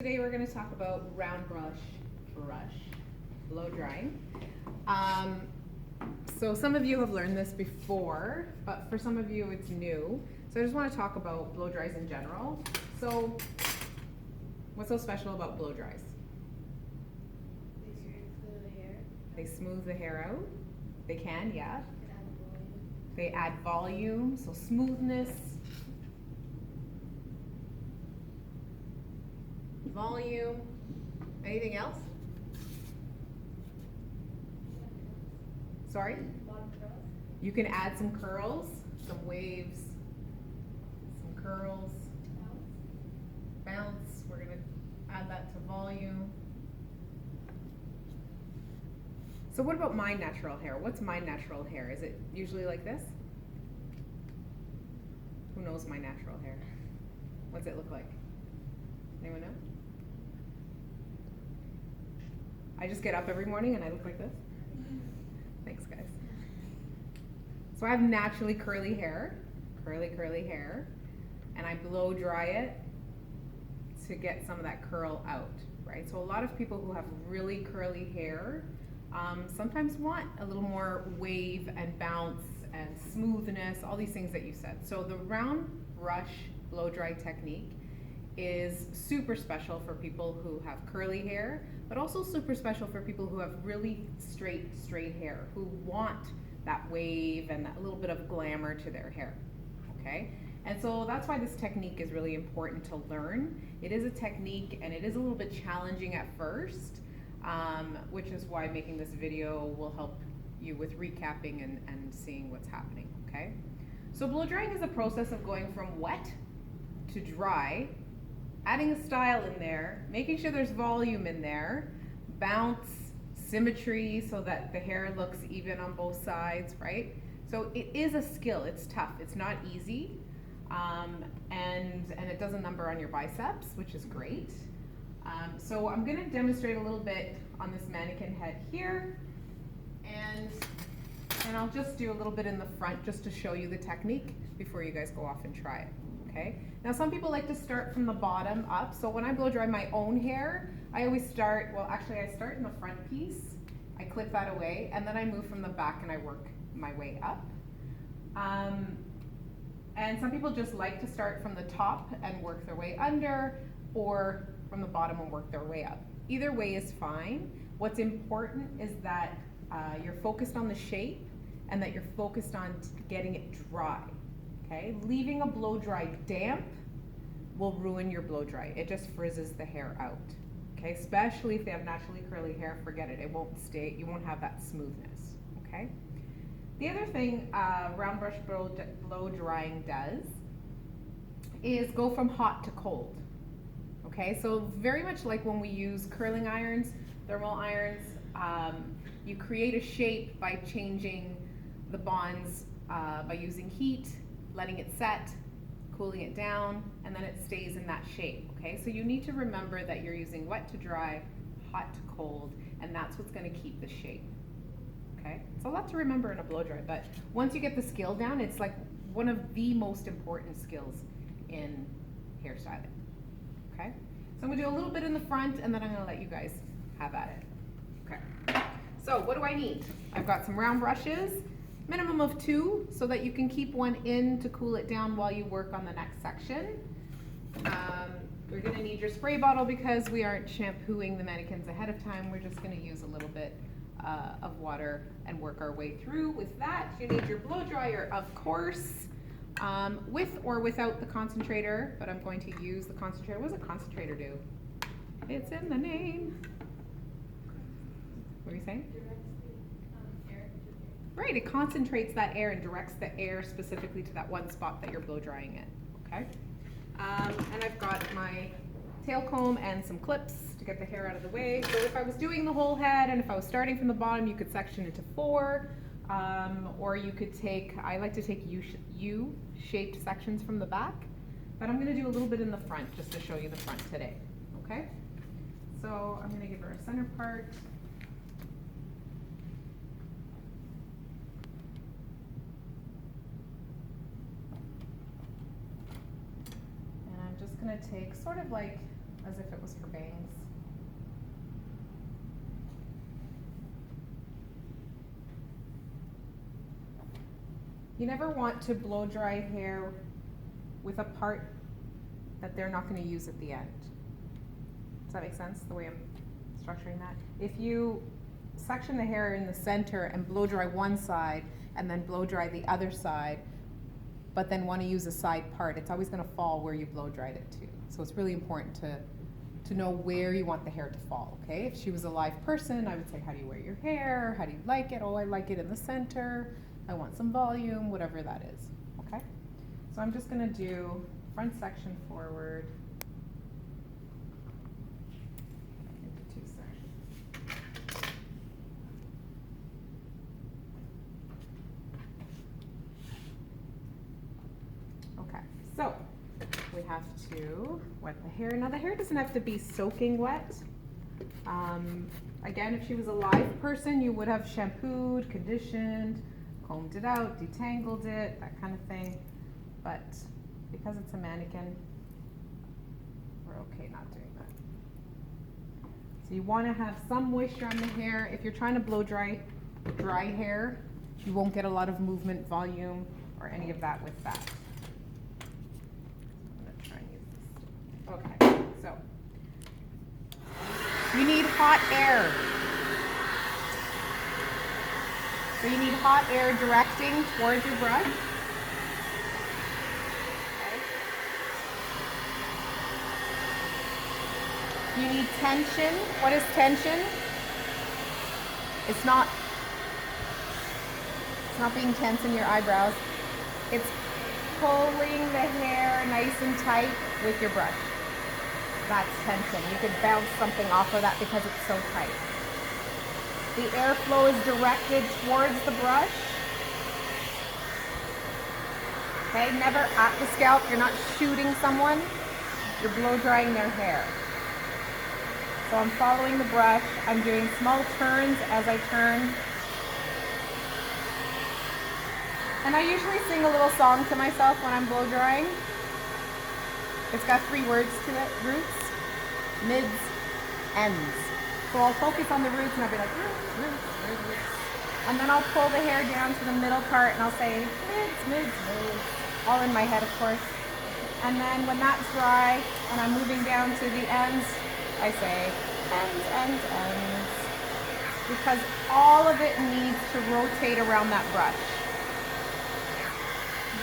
Today we're going to talk about round brush blow drying. So some of you have learned this before, but for some of you it's new. So I just want to talk about blow dries in general. So what's so special about blow dries? They smooth the hair out. They can, yeah. They add volume, so smoothness. Volume. Anything else? Sorry? You can add some curls, some waves, some curls. Bounce. We're going to add that to volume. So what about my natural hair? What's my natural hair? Is it usually like this? Who knows my natural hair? What's it look like? Anyone know? I just get up every morning and I look like this. Thanks, guys. So I have naturally curly hair, curly hair, and I blow dry it to get some of that curl out, right? So a lot of people who have really curly hair sometimes want a little more wave and bounce and smoothness, all these things that you said. So the round brush blow dry technique is super special for people who have curly hair, but also super special for people who have really straight hair, who want that wave and that little bit of glamour to their hair, okay? And so that's why this technique is really important to learn. It is a technique and it is a little bit challenging at first, which is why making this video will help you with recapping and seeing what's happening, okay? So blow drying is a process of going from wet to dry, adding a style in there, making sure there's volume in there, bounce, symmetry so that the hair looks even on both sides, right? So it is a skill, it's tough, it's not easy, and it does a number on your biceps, which is great. So I'm gonna demonstrate a little bit on this mannequin head here, and I'll just do a little bit in the front just to show you the technique before you guys go off and try it. Okay. Now some people like to start from the bottom up. So when I blow dry my own hair, I always start, well actually I start in the front piece, I clip that away, and then I move from the back and I work my way up. And some people just like to start from the top and work their way under, or from the bottom and work their way up. Either way is fine. What's important is that you're focused on the shape and that you're focused on getting it dry. Okay, leaving a blow dry damp will ruin your blow dry. It just frizzes the hair out. Okay, especially if they have naturally curly hair, forget it. It won't stay, you won't have that smoothness. Okay. The other thing round brush blow drying does is go from hot to cold. Okay, so very much like when we use curling irons, thermal irons, you create a shape by changing the bonds by using heat, letting it set, cooling it down, and then it stays in that shape, okay? So you need to remember that you're using wet to dry, hot to cold, and that's what's gonna keep the shape, okay? It's a lot to remember in a blow dry, but once you get the skill down, it's like one of the most important skills in hairstyling, okay? So I'm gonna do a little bit in the front, and then I'm gonna let you guys have at it, okay? So what do I need? I've got some round brushes, minimum of 2, so that you can keep one in to cool it down while you work on the next section. You're gonna need your spray bottle because we aren't shampooing the mannequins ahead of time. We're just gonna use a little bit of water and work our way through. With that, you need your blow dryer, of course, with or without the concentrator, but I'm going to use the concentrator. What does a concentrator do? It's in the name. What are you saying? Right, it concentrates that air and directs the air specifically to that one spot that you're blow drying it, okay? And I've got my tail comb and some clips to get the hair out of the way. So if I was doing the whole head and if I was starting from the bottom, you could section into 4, or you could take, I like to take U-shaped sections from the back, but I'm gonna do a little bit in the front just to show you the front today, okay? So I'm gonna give her a center part. going to take sort of like as if it was her bangs. You never want to blow dry hair with a part that they're not going to use at the end. Does that make sense, the way I'm structuring that? If you section the hair in the center and blow dry one side and then blow dry the other side, but then want to use a side part, it's always going to fall where you blow dried it to. So it's really important to know where you want the hair to fall, okay? If she was a live person, I would say, how do you wear your hair? How do you like it? Oh, I like it in the center. I want some volume, whatever that is, okay? So I'm just going to do front section forward into 2 sections. Okay, so we have to wet the hair. Now the hair doesn't have to be soaking wet. Again, if she was a live person, you would have shampooed, conditioned, combed it out, detangled it, that kind of thing. But because it's a mannequin, we're okay not doing that. So you want to have some moisture on the hair. If you're trying to blow dry hair, you won't get a lot of movement, volume, or any of that with that. I'm going to try and use this. Okay, so you need hot air. So you need hot air directing towards your brush. Okay. You need tension. What is tension? It's not being tense in your eyebrows. It's pulling the hair nice and tight with your brush. That's tension. You could bounce something off of that because it's so tight. The airflow is directed towards the brush. Okay, never at the scalp. You're not shooting someone. You're blow drying their hair. So I'm following the brush. I'm doing small turns as I turn. And I usually sing a little song to myself when I'm blow drying. It's got 3 words to it: roots, mids, ends. So I'll focus on the roots and I'll be like, roots, roots, roots. And then I'll pull the hair down to the middle part and I'll say, mids, mids, mids. All in my head, of course. And then when that's dry and I'm moving down to the ends, I say, ends, ends, ends. Because all of it needs to rotate around that brush.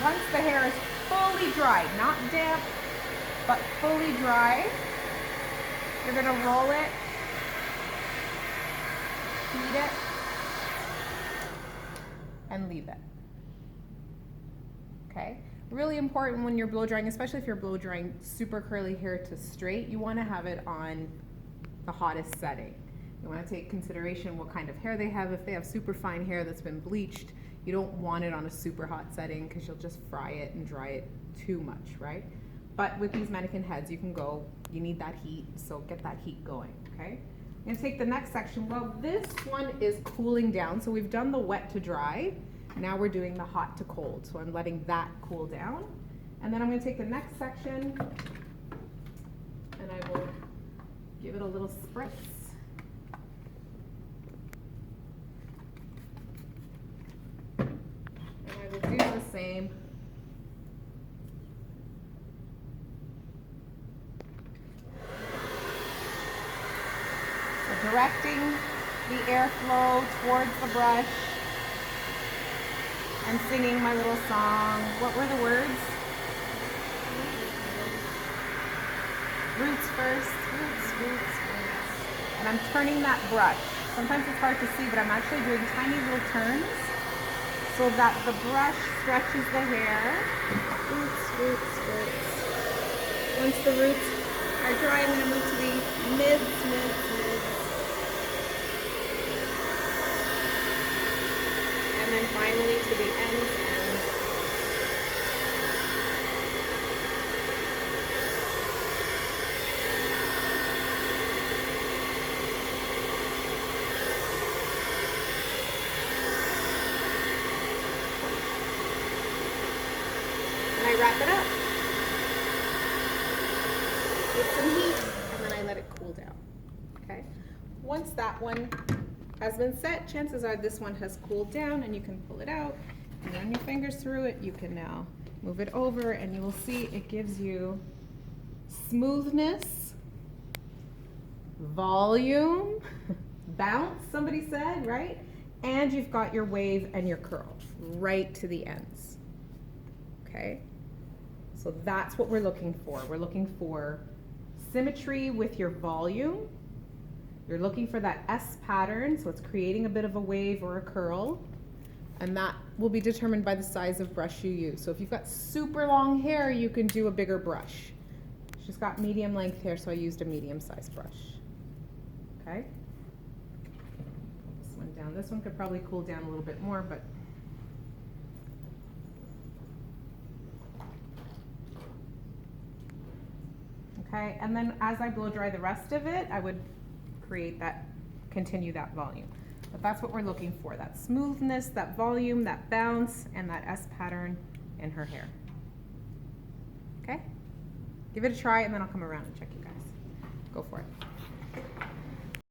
Once the hair is fully dry, not damp, but fully dry, you're going to roll it, heat it, and leave it. Okay? Really important when you're blow drying, especially if you're blow drying super curly hair to straight, you want to have it on the hottest setting. You want to take consideration what kind of hair they have. If they have super fine hair that's been bleached, you don't want it on a super hot setting because you'll just fry it and dry it too much, right? But with these mannequin heads, you can go, you need that heat, so get that heat going, okay? I'm gonna take the next section. Well, this one is cooling down, so we've done the wet to dry. Now we're doing the hot to cold, so I'm letting that cool down. And then I'm gonna take the next section and I will give it a little spritz. And I will do the same. So directing the airflow towards the brush and singing my little song. What were the words? Roots first, roots, roots, roots. And I'm turning that brush. Sometimes it's hard to see, but I'm actually doing tiny little turns so that the brush stretches the hair. Roots, roots, roots. Once the roots are dry, I'm going to move to the mids, mids, mids. And then finally to the ends, ends. And I wrap it up with some heat. down, okay? Once that one has been set, chances are this one has cooled down and you can pull it out and run your fingers through it. You can now move it over and you will see it gives you smoothness, volume, bounce, somebody said, right? And you've got your wave and your curl right to the ends, okay? So that's what we're looking for. We're looking for symmetry with your volume. You're looking for that S pattern, so it's creating a bit of a wave or a curl, and that will be determined by the size of brush you use. So if you've got super long hair, you can do a bigger brush. She's got medium length hair, so I used a medium sized brush, okay? This one down. This one could probably cool down a little bit more, but okay, and then as I blow dry the rest of it, I would create that, continue that volume. But that's what we're looking for, that smoothness, that volume, that bounce, and that S pattern in her hair. Okay? Give it a try and then I'll come around and check you guys. Go for it.